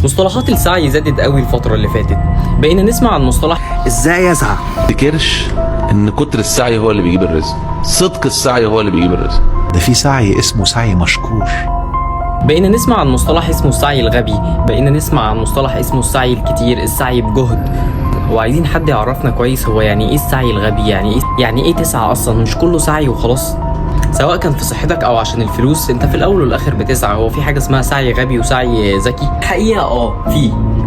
مصطلحات السعي زادت قوي الفترة اللي فاتت. بقينا نسمع عن مصطلح ازاي يسعى. تفتكرش ان كتر السعي هو اللي بيجيب الرزق، صدق السعي هو اللي بيجيب الرزق. ده في سعي اسمه سعي مشكور. بقينا نسمع عن مصطلح اسمه السعي الغبي، بقينا نسمع عن مصطلح اسمه السعي الكتير، السعي بجهد. وعايزين حد يعرفنا كويس هو يعني ايه السعي الغبي، يعني ايه تسعى اصلا؟ مش كله سعي وخلاص. سواء كان في صحتك او عشان الفلوس، انت في الاول والاخر بتسعى. هو في حاجه اسمها سعي غبي وسعي ذكي؟ حقيقه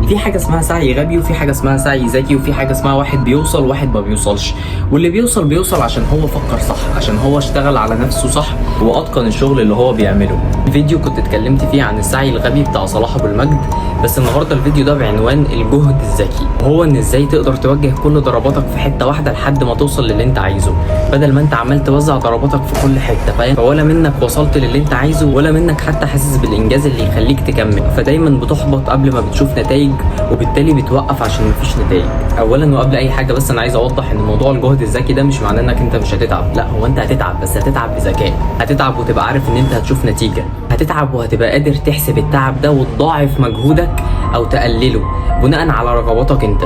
في حاجه اسمها سعي غبي، وفي حاجه اسمها سعي ذكي، وفي حاجه اسمها واحد بيوصل وواحد ما بيوصلش. واللي بيوصل عشان هو فكر صح، عشان هو اشتغل على نفسه صح واتقن الشغل اللي هو بيعمله. الفيديو كنت اتكلمت فيه عن السعي الغبي بتاع صلاح ابو المجد، بس النهارده الفيديو ده بعنوان الجهد الذكي، وهو ان ازاي تقدر توجه كل ضرباتك في حته واحده لحد ما توصل للي انت عايزه، بدل ما انت عمال توزع ضرباتك في كل حته، فاهم؟ فولا منك وصلت للي انت عايزه، ولا منك حتى حاسس بالانجاز اللي يخليك تكمل. فدايما بتحبط قبل ما بتشوف نتائج، وبالتالي بتوقف عشان مفيش نتائج. اولا وقبل اي حاجه بس انا عايز اوضح ان موضوع الجهد الذكي ده مش معناه انك انت مش هتتعب، لا، هو انت هتتعب، بس هتتعب بذكاء. هتتعب وتبقى عارف ان انت هتشوف نتيجه، هتتعب وهتبقى قادر تحسب التعب ده وتضاعف مجهودك او تقلله بناء على رغباتك انت.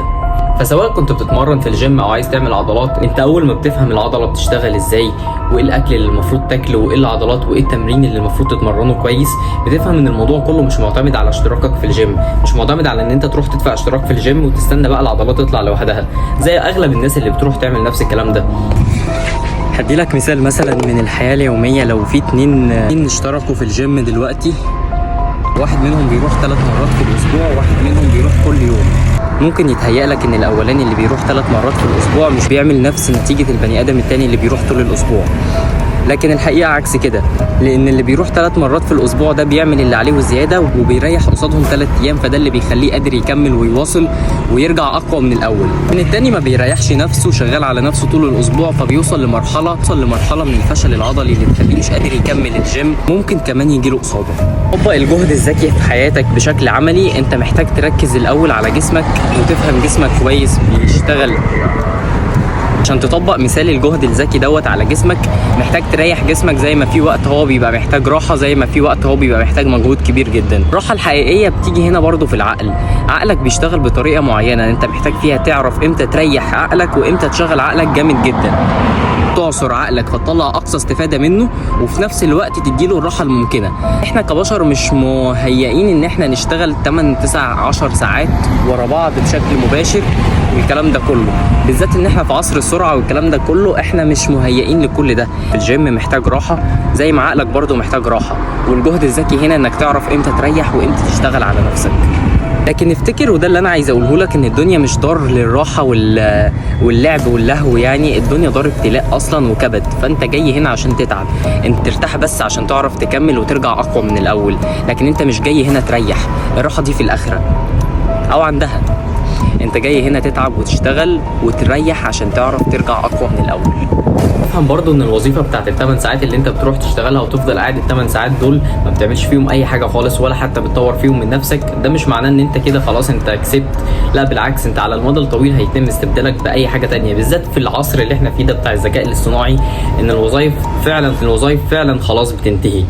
فسواء كنت بتتمرن في الجيم او عايز تعمل عضلات، انت اول ما بتفهم العضله بتشتغل ازاي، وايه الاكل اللي المفروض تاكله، وايه العضلات، وايه التمرين اللي المفروض تتمرنه كويس، بتفهم ان الموضوع كله مش معتمد على اشتراكك في الجيم، مش معتمد على ان انت تروح تدفع اشتراك في الجيم وتستنى بقى العضلات تطلع لوحدها زي اغلب الناس اللي بتروح تعمل نفس الكلام ده. هدي لك مثال مثلا من الحياه اليوميه. لو في اتنين اشتركوا في الجيم دلوقتي، واحد منهم بيروح 3 مرات في الاسبوع، وواحد منهم بيروح كل يوم، ممكن يتهيأ لك ان الاولاني اللي بيروح 3 مرات في الاسبوع مش بيعمل نفس نتيجة البني ادم التاني اللي بيروح طول الاسبوع. لكن الحقيقة عكس كده، لان اللي بيروح 3 مرات في الاسبوع ده بيعمل اللي عليه وزيادة، وبيريح قصادهم 3 ايام، فده اللي بيخليه قادر يكمل ويواصل ويرجع اقوى من الاول. من التاني ما بيريحش نفسه، شغال على نفسه طول الاسبوع، فبيوصل لمرحلة من الفشل العضلي اللي تخليه مش قادر يكمل الجيم، ممكن كمان يجيله اصابة. طبق الجهد الذكي في حياتك بشكل عملي. انت محتاج تركز الاول على جسمك وتفهم جسمك كويس بيشتغل. عشان تطبق مثال الجهد الذكي دوت على جسمك، محتاج تريح جسمك زي ما في وقت هو بيبقى محتاج راحة، زي ما في وقت هو بيبقى محتاج مجهود كبير جدا. الراحة الحقيقية بتيجي هنا برضو في العقل. عقلك بيشتغل بطريقة معينة، انت محتاج فيها تعرف امتى تريح عقلك وامتى تشغل عقلك جامد جدا، تعصر عقلك فتطلع اقصى استفادة منه، وفي نفس الوقت تديله الراحة الممكنة. احنا كبشر مش مهيئين ان احنا نشتغل 8 9 10 ساعات ورا بعض بشكل مباشر والكلام ده كله، بالذات ان احنا في عصر السرعة والكلام ده كله، احنا مش مهيئين لكل ده. الجيم محتاج راحة زي ما عقلك برضو محتاج راحة، والجهد الذكي هنا انك تعرف امتى تريح وامتى تشتغل على نفسك. لكن افتكر، وده اللي انا عايز اقوله لك، ان الدنيا مش دار للراحه واللعب واللهو. يعني الدنيا دار ابتلاء اصلا وكبد، فانت جاي هنا عشان تتعب، انت ترتاح بس عشان تعرف تكمل وترجع اقوى من الاول، لكن انت مش جاي هنا تريح. الراحه دي في الاخره او عندها، انت جاي هنا تتعب وتشتغل وتريح عشان تعرف ترجع اقوى من الاول. افهم برضو ان الوظيفه بتاعت ال8 ساعات اللي انت بتروح تشتغلها وتفضل قاعد ال8 ساعات دول ما بتعملش فيهم اي حاجه خالص، ولا حتى بتطور فيهم من نفسك، ده مش معناه ان انت كده خلاص انت كسبت، لا بالعكس، انت على المدى الطويل هيتم استبدالك باي حاجه تانية، بالذات في العصر اللي احنا فيه ده بتاع الذكاء الاصطناعي، ان الوظائف فعلا خلاص بتنتهي.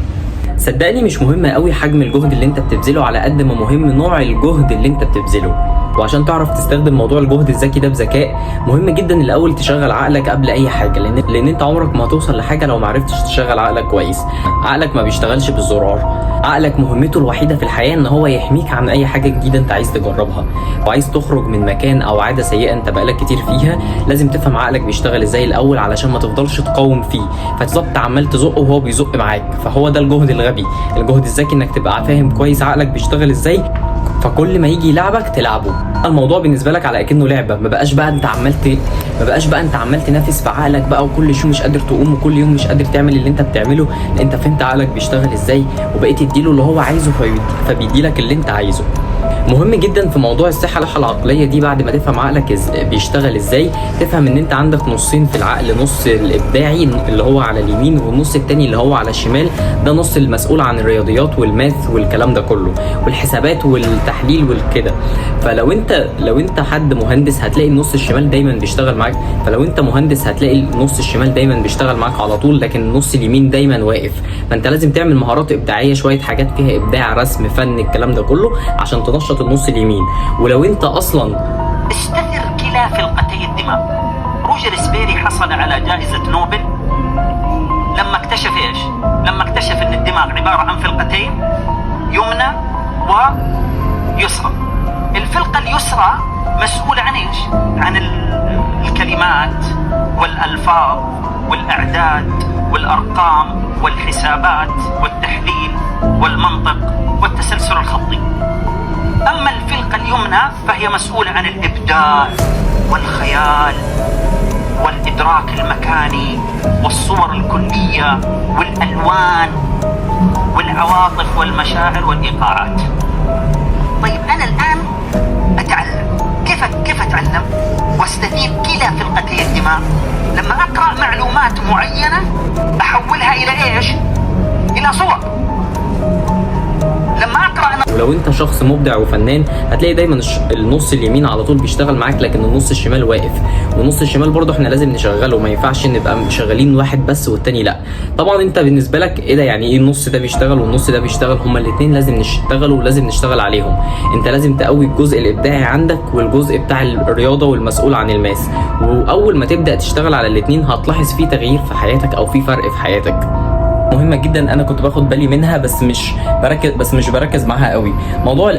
صدقني مش مهم قوي حجم الجهد اللي انت بتبذله على قد ما مهم نوع الجهد اللي انت بتبذله. وعشان تعرف تستخدم موضوع الجهد الذكي ده بذكاء، مهم جدا الاول تشغل عقلك قبل اي حاجه، لان انت عمرك ما هتوصل لحاجه لو ما عرفتش تشغل عقلك كويس. عقلك ما بيشتغلش بالزرار، عقلك مهمته الوحيده في الحياه ان هو يحميك عن اي حاجه جديده انت عايز تجربها، وعايز تخرج من مكان او عاده سيئه انت بقالك كتير فيها. لازم تفهم عقلك بيشتغل ازاي الاول علشان ما تفضلش تقاوم فيه، فتظبط عمال تزقه وهو بيزق معاك. فهو ده الجهد الغبي. الجهد الذكي انك تبقى فاهم كويس عقلك بيشتغل ازاي، فكل ما يجي يلعبك تلعبه. الموضوع بالنسبه لك على اكنه لعبه، ما بقاش بقى انت عمال تنافس في عقلك بقى، وكل شيء مش قادر تقوم، وكل يوم مش قادر تعمل اللي انت بتعمله. انت فهمت عقلك بيشتغل ازاي، وبقيت تديله اللي هو عايزه فبيديلك اللي انت عايزه. مهم جدا في موضوع الصحه العقليه دي، بعد ما تفهم عقلك بيشتغل ازاي، تفهم ان انت عندك نصين في العقل، نص الابداعي اللي هو على اليمين، والنص التاني اللي هو على الشمال. ده نص المسؤول عن الرياضيات والماث والكلام ده كله، والحسابات والتحليل والكده. فلو انت حد مهندس هتلاقي النص الشمال دايما بيشتغل معاك، فلو انت مهندس هتلاقي النص الشمال دايما بيشتغل معاك على طول، لكن النص اليمين دايما واقف. فانت لازم تعمل مهارات ابداعيه، شويه حاجات فيها ابداع، رسم، فن، الكلام ده كله، عشان تنشط بينشط النص اليمين. ولو انت اصلا استثر كلا فلقتي الدماغ. روجر سبيري حصل على جائزة نوبل لما اكتشف ايش؟ لما اكتشف ان الدماغ عبارة عن فلقتين، يمنى ويسرى. الفلقة اليسرى مسؤولة عن ايش؟ عن الكلمات والألفاظ والأعداد والأرقام والحسابات والتحليل والمنطق والتسلسل الخطي. أما الفلقة اليمنى فهي مسؤولة عن الإبداع والخيال والإدراك المكاني والصور الكلية والألوان والعواطف والمشاعر والإيقاعات. طيب أنا الآن أتعلم كيف أتعلم واستفيد كلا فلقتي الدماغ؟ لما أقرأ معلومات معينة أحولها إلى إيش؟ إلى صور. لما أقرأ ولو انت شخص مبدع وفنان هتلاقي دايما النص اليمين على طول بيشتغل معاك، لكن النص الشمال واقف. والنص الشمال برضه احنا لازم نشغله، ما ينفعش نبقى شغالين واحد بس والتاني لا. طبعا انت بالنسبه لك ايه ده؟ يعني ايه النص ده بيشتغل والنص ده بيشتغل؟ هما الاثنين لازم نشتغلوا ولازم نشتغل عليهم. انت لازم تقوي الجزء الابداعي عندك والجزء بتاع الرياضه والمسؤول عن الماس، واول ما تبدا تشتغل على الاثنين هتلاحظ في تغيير في حياتك او في فرق في حياتك. مهمه جدا انا كنت باخد بالي منها بس مش بركز معاها قوي. موضوع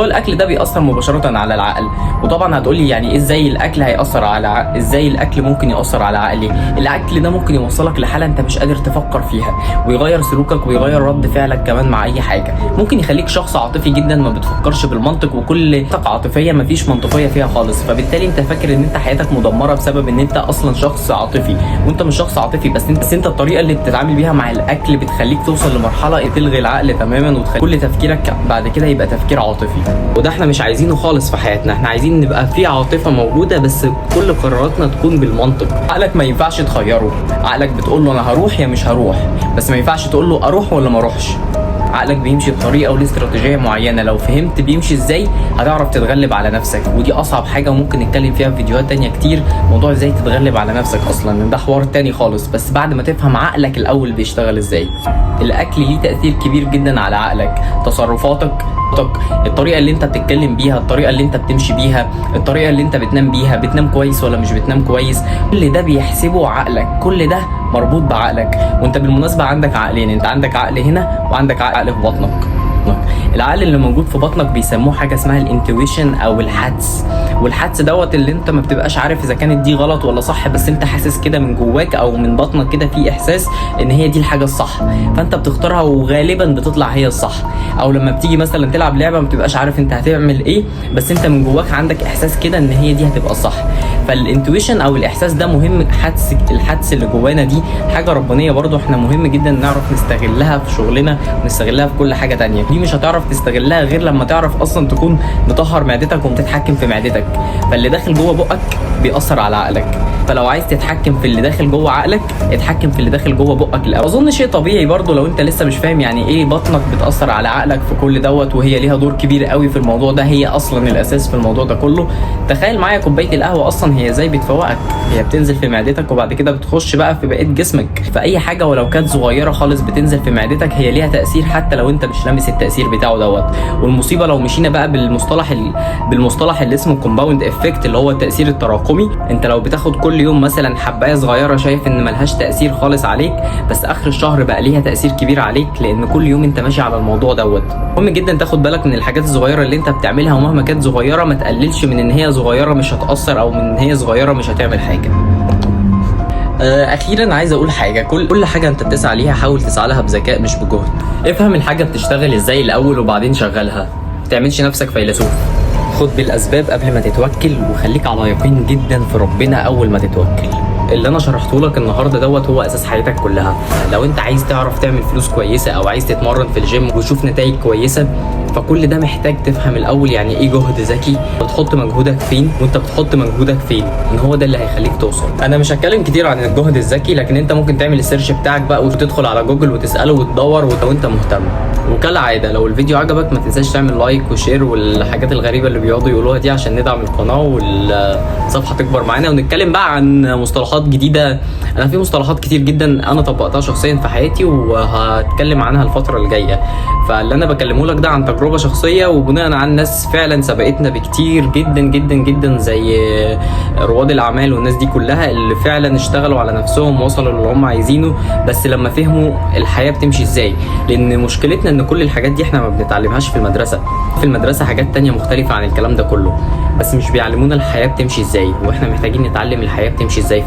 الاكل ده بيأثر مباشره على العقل. وطبعا هتقولي يعني ايه ازاي الاكل هيأثر على ازاي الاكل ممكن يأثر على عقلي؟ الاكل ده ممكن يوصلك لحاله انت مش قادر تفكر فيها، ويغير سلوكك ويغير رد فعلك كمان مع اي حاجه. ممكن يخليك شخص عاطفي جدا ما بتفكرش بالمنطق، وكل طاقه عاطفيه مفيش منطقيه فيها خالص. فبالتالي انت فاكر ان انت حياتك مدمره بسبب ان انت اصلا شخص عاطفي، وانت مش شخص عاطفي. بس انت الطريقه اللي بتتعامل بيها مع الاكل بتخليك توصل لمرحله تلغي العقل تماما، وتخلي كل تفكيرك بعد كده يبقى تفكير عاطفي. وده احنا مش عايزينه خالص في حياتنا. احنا عايزين نبقى في عاطفه موجوده، بس كل قراراتنا تكون بالمنطق. عقلك ما ينفعش تخيره. عقلك بتقول له انا هروح يا مش هروح، بس ما ينفعش تقول له اروح ولا ما اروحش. عقلك بيمشي بطريقه ولاستراتيجيه معينه، لو فهمت بيمشي ازاي هتعرف تتغلب على نفسك. ودي اصعب حاجه وممكن نتكلم فيها في فيديوهات تانية كتير، موضوع ازاي تتغلب على نفسك اصلا ده حوار تاني خالص. بس بعد ما تفهم عقلك الاول بيشتغل ازاي. الاكل ليه تاثير كبير جدا على عقلك، تصرفاتك، الطريقه اللي انت بتتكلم بيها، الطريقه اللي انت بتمشي بيها، الطريقه اللي انت بتنام بيها، بتنام كويس ولا مش بتنام كويس، كل ده بيحسبه عقلك، كل ده مربوط بعقلك. وانت بالمناسبه عندك عقلين، انت عندك عقل هنا وعندك عقل في بطنك. العقل اللي موجود في بطنك بيسموه حاجه اسمها الانتويشن او الحدس. والحدس دوت اللي انت ما بتبقاش عارف اذا كانت دي غلط ولا صح، بس انت حاسس كده من جواك او من بطنك كده في احساس ان هي دي الحاجه الصح، فانت بتختارها وغالبا بتطلع هي الصح. او لما بتيجي مثلا تلعب لعبه ما بتبقاش عارف انت هتعمل ايه، بس انت من جواك عندك احساس كده ان هي دي هتبقى الصح. فالانتويشن او الاحساس ده مهم. الحدس اللي جوانا دي حاجه ربانيه برضو، احنا مهم جدا نعرف نستغلها في شغلنا ونستغلها في كل حاجه تانية. دي مش هتعرف تستغلها غير لما تعرف اصلا تكون مطهر معدتك وبتتحكم في معدتك. فاللي داخل جوه بقك بيأثر على عقلك، فلو عايز تتحكم في اللي داخل جوه عقلك اتحكم في اللي داخل جوه بقك الاول. اظن شيء طبيعي برضو لو انت لسه مش فاهم يعني ايه بطنك بتأثر على عقلك في كل دوت، وهي ليها دور كبير قوي في الموضوع ده، هي اصلا الاساس في الموضوع ده كله. تخيل معايا كوبايه القهوه اصلا هي ازاي بتفوقك، هي بتنزل في معدتك وبعد كده بتخش بقى في بقيه جسمك. فاي حاجه ولو كانت صغيره خالص بتنزل في معدتك هي ليها تأثير حتى لو انت مش لامس التأثير بتاعه دوت. والمصيبه لو مشينا بقى بالمصطلح اللي اسمه كومباوند افكت اللي هو التأثير التراكمي. انت لو بتاخد كل يوم مثلا حبايه صغيره شايف ان ملهاش تأثير خالص عليك، بس اخر الشهر بقى ليها تأثير كبير عليك لان كل يوم انت ماشي على الموضوع دوت. مهم جدا تاخد بالك من الحاجات الصغيره اللي انت بتعملها، ومهما كانت صغيره ما تقللش من ان هي صغيره مش هتأثر او من ان هي صغيره مش هتعمل حاجه. اخيرا عايز اقول حاجه، كل حاجه انت بتسعى ليها حاول تسعى لها بذكاء مش بجهد. افهم الحاجه بتشتغل ازاي الاول وبعدين شغلها، ما تعملش نفسك فيلسوف. خد بالاسباب قبل ما تتوكل، وخليك على يقين جدا في ربنا اول ما تتوكل. اللي انا شرحته لك النهارده دوت هو اساس حياتك كلها. لو انت عايز تعرف تعمل فلوس كويسه او عايز تتمرن في الجيم وتشوف نتائج كويسه، فكل ده محتاج تفهم الاول يعني ايه جهد ذكي، وتحط مجهودك فين، وانت بتحط مجهودك فين، ان هو ده اللي هيخليك توصل. انا مش هتكلم كتير عن الجهد الذكي، لكن انت ممكن تعمل السيرش بتاعك بقى وتدخل على جوجل وتساله وتدور لو انت مهتم. وكالعاده لو الفيديو عجبك ما تنساش تعمل لايك وشير والحاجات الغريبه اللي بيقعدوا يقولوها دي عشان ندعم القناه والصفحه تكبر معانا، ونتكلم بقى عن مصطلحات جديده. انا في مصطلحات كتير جدا انا طبقتها شخصيا في حياتي وهتكلم عنها الفتره الجايه، فاللي انا بكلمه لك ده عن تجربه شخصيه وبناء عن ناس فعلا سبقتنا بكتير جدا جدا جدا، زي رواد الاعمال والناس دي كلها اللي فعلا اشتغلوا على نفسهم ووصلوا للي هم عايزينه، بس لما فهموا الحياه بتمشي ازاي. لان مشكلتنا ان كل الحاجات دي احنا ما بنتعلمهاش في المدرسه. في المدرسه حاجات تانية مختلفه عن الكلام ده كله، بس مش بيعلمونا الحياه بتمشي ازاي، واحنا محتاجين نتعلم الحياه بتمشي ازاي.